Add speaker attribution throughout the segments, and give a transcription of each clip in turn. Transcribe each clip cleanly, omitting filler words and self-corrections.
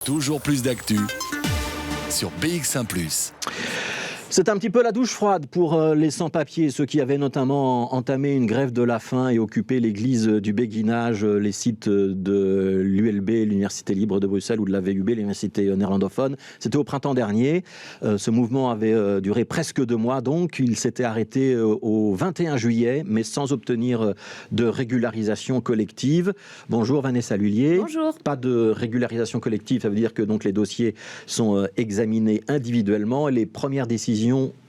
Speaker 1: Toujours plus d'actu sur BX1 +.
Speaker 2: C'est un petit peu la douche froide pour les sans-papiers, ceux qui avaient notamment entamé une grève de la faim et occupé l'église du Béguinage, les sites de l'ULB, l'Université libre de Bruxelles, ou de la VUB, l'Université néerlandophone. C'était au printemps dernier. Ce mouvement avait duré presque 2 mois, donc il s'était arrêté au 21 juillet, mais sans obtenir de régularisation collective. Bonjour Vanessa Lullier.
Speaker 3: Bonjour.
Speaker 2: Pas de régularisation collective, ça veut dire que donc, les dossiers sont examinés individuellement et les premières décisions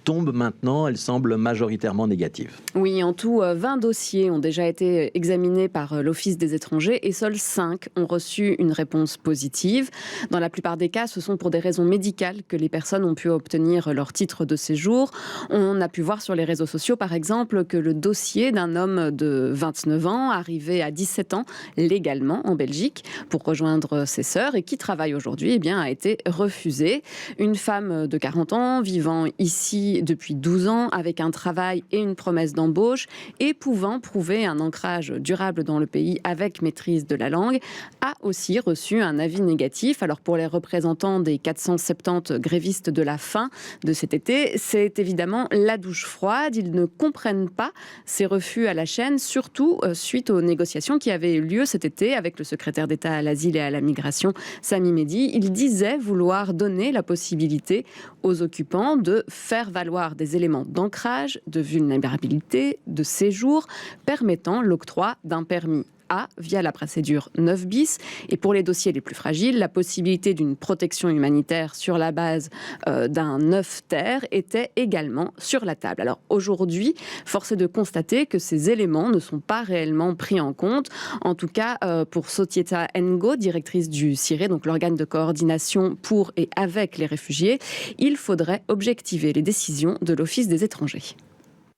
Speaker 2: tombent maintenant, elles semblent majoritairement négatives.
Speaker 3: Oui, en tout, 20 dossiers ont déjà été examinés par l'Office des étrangers et seuls 5 ont reçu une réponse positive. Dans la plupart des cas, ce sont pour des raisons médicales que les personnes ont pu obtenir leur titre de séjour. On a pu voir sur les réseaux sociaux, par exemple, que le dossier d'un homme de 29 ans, arrivé à 17 ans légalement en Belgique pour rejoindre ses sœurs et qui travaille aujourd'hui, a été refusé. Une femme de 40 ans, vivant ici depuis 12 ans, avec un travail et une promesse d'embauche, et pouvant prouver un ancrage durable dans le pays avec maîtrise de la langue, a aussi reçu un avis négatif. Alors pour les représentants des 470 grévistes de la faim de cet été, c'est évidemment la douche froide. Ils ne comprennent pas ces refus à la chaîne, surtout suite aux négociations qui avaient eu lieu cet été avec le secrétaire d'État à l'asile et à la migration, Sami Mehdi. Il disait vouloir donner la possibilité aux occupants de faire valoir des éléments d'ancrage, de vulnérabilité, de séjour, permettant l'octroi d'un permis A via la procédure 9 bis. Et pour les dossiers les plus fragiles, la possibilité d'une protection humanitaire sur la base d'un 9 ter était également sur la table. Alors aujourd'hui, force est de constater que ces éléments ne sont pas réellement pris en compte. En tout cas, pour Sotieta Ngo, directrice du CIRE, donc l'organe de coordination pour et avec les réfugiés, il faudrait objectiver les décisions de l'Office des étrangers.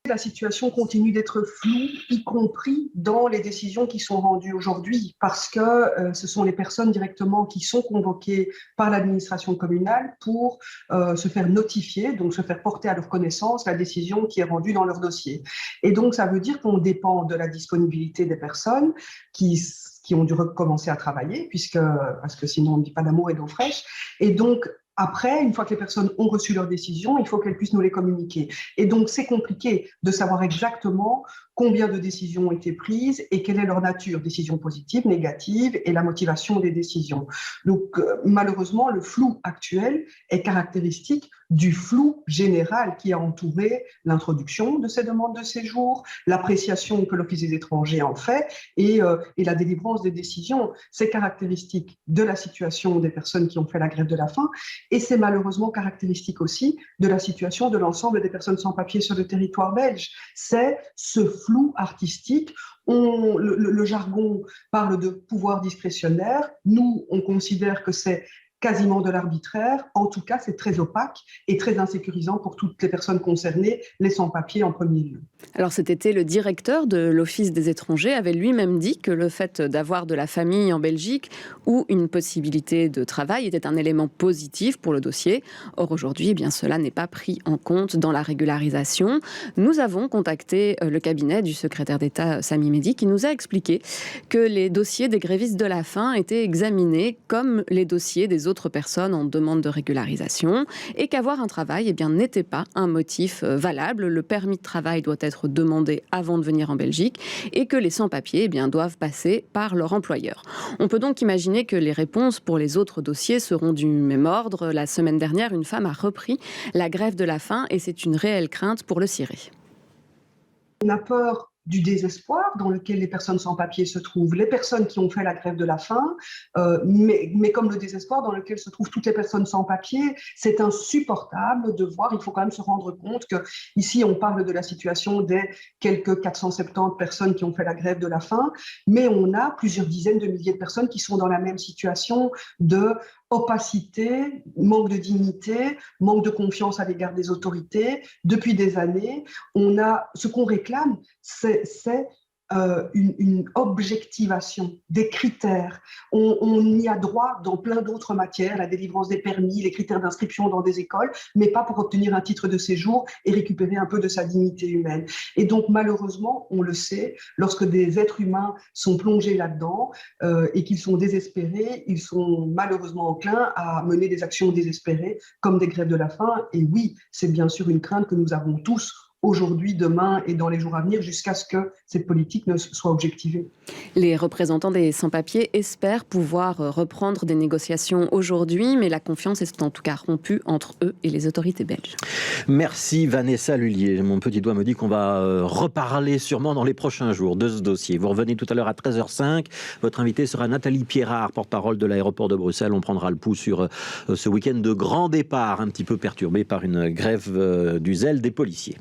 Speaker 4: La situation continue d'être floue, y compris dans les décisions qui sont rendues aujourd'hui, parce que ce sont les personnes directement qui sont convoquées par l'administration communale pour se faire notifier, donc se faire porter à leur connaissance la décision qui est rendue dans leur dossier. Et donc, ça veut dire qu'on dépend de la disponibilité des personnes qui ont dû recommencer à travailler, parce que sinon on ne dit pas d'amour et d'eau fraîche. Et donc, après, une fois que les personnes ont reçu leur décision, il faut qu'elles puissent nous les communiquer. Et donc, c'est compliqué de savoir exactement combien de décisions ont été prises et quelle est leur nature, décisions positives, négatives, et la motivation des décisions. Donc, malheureusement, le flou actuel est caractéristique du flou général qui a entouré l'introduction de ces demandes de séjour, l'appréciation que l'Office des étrangers en fait et la délivrance des décisions. C'est caractéristique de la situation des personnes qui ont fait la grève de la faim. Et c'est malheureusement caractéristique aussi de la situation de l'ensemble des personnes sans papier sur le territoire belge. C'est ce flou artistique. Le jargon parle de pouvoir discrétionnaire. Nous, on considère que c'est quasiment de l'arbitraire. En tout cas, c'est très opaque et très insécurisant pour toutes les personnes concernées, les sans-papiers en premier lieu.
Speaker 3: Alors cet été, le directeur de l'Office des étrangers avait lui-même dit que le fait d'avoir de la famille en Belgique ou une possibilité de travail était un élément positif pour le dossier. Or aujourd'hui, cela n'est pas pris en compte dans la régularisation. Nous avons contacté le cabinet du secrétaire d'État Sami Mehdi qui nous a expliqué que les dossiers des grévistes de la faim étaient examinés comme les dossiers des autres personnes en demande de régularisation et qu'avoir un travail n'était pas un motif valable. Le permis de travail doit être demandé avant de venir en Belgique et que les sans-papiers doivent passer par leur employeur. On peut donc imaginer que les réponses pour les autres dossiers seront du même ordre. La semaine dernière, une femme a repris la grève de la faim et c'est une réelle crainte pour le CIRE.
Speaker 4: On a peur du désespoir dans lequel les personnes sans papier se trouvent, les personnes qui ont fait la grève de la faim, mais comme le désespoir dans lequel se trouvent toutes les personnes sans papier. C'est insupportable de voir, il faut quand même se rendre compte qu'ici on parle de la situation des quelques 470 personnes qui ont fait la grève de la faim, mais on a plusieurs dizaines de milliers de personnes qui sont dans la même situation de opacité, manque de dignité, manque de confiance à l'égard des autorités. Depuis des années, ce qu'on réclame, c'est une objectivation des critères. On y a droit dans plein d'autres matières, la délivrance des permis, les critères d'inscription dans des écoles, mais pas pour obtenir un titre de séjour et récupérer un peu de sa dignité humaine. Et donc, malheureusement, on le sait, lorsque des êtres humains sont plongés là-dedans et qu'ils sont désespérés, ils sont malheureusement enclins à mener des actions désespérées, comme des grèves de la faim. Et oui, c'est bien sûr une crainte que nous avons tous aujourd'hui, demain et dans les jours à venir, jusqu'à ce que cette politique ne soit objectivée.
Speaker 3: Les représentants des sans-papiers espèrent pouvoir reprendre des négociations aujourd'hui, mais la confiance est en tout cas rompue entre eux et les autorités belges.
Speaker 2: Merci Vanessa Lullier. Mon petit doigt me dit qu'on va reparler sûrement dans les prochains jours de ce dossier. Vous revenez tout à l'heure à 13h05. Votre invitée sera Nathalie Pierrard, porte-parole de l'aéroport de Bruxelles. On prendra le pouls sur ce week-end de grand départ, un petit peu perturbé par une grève du zèle des policiers.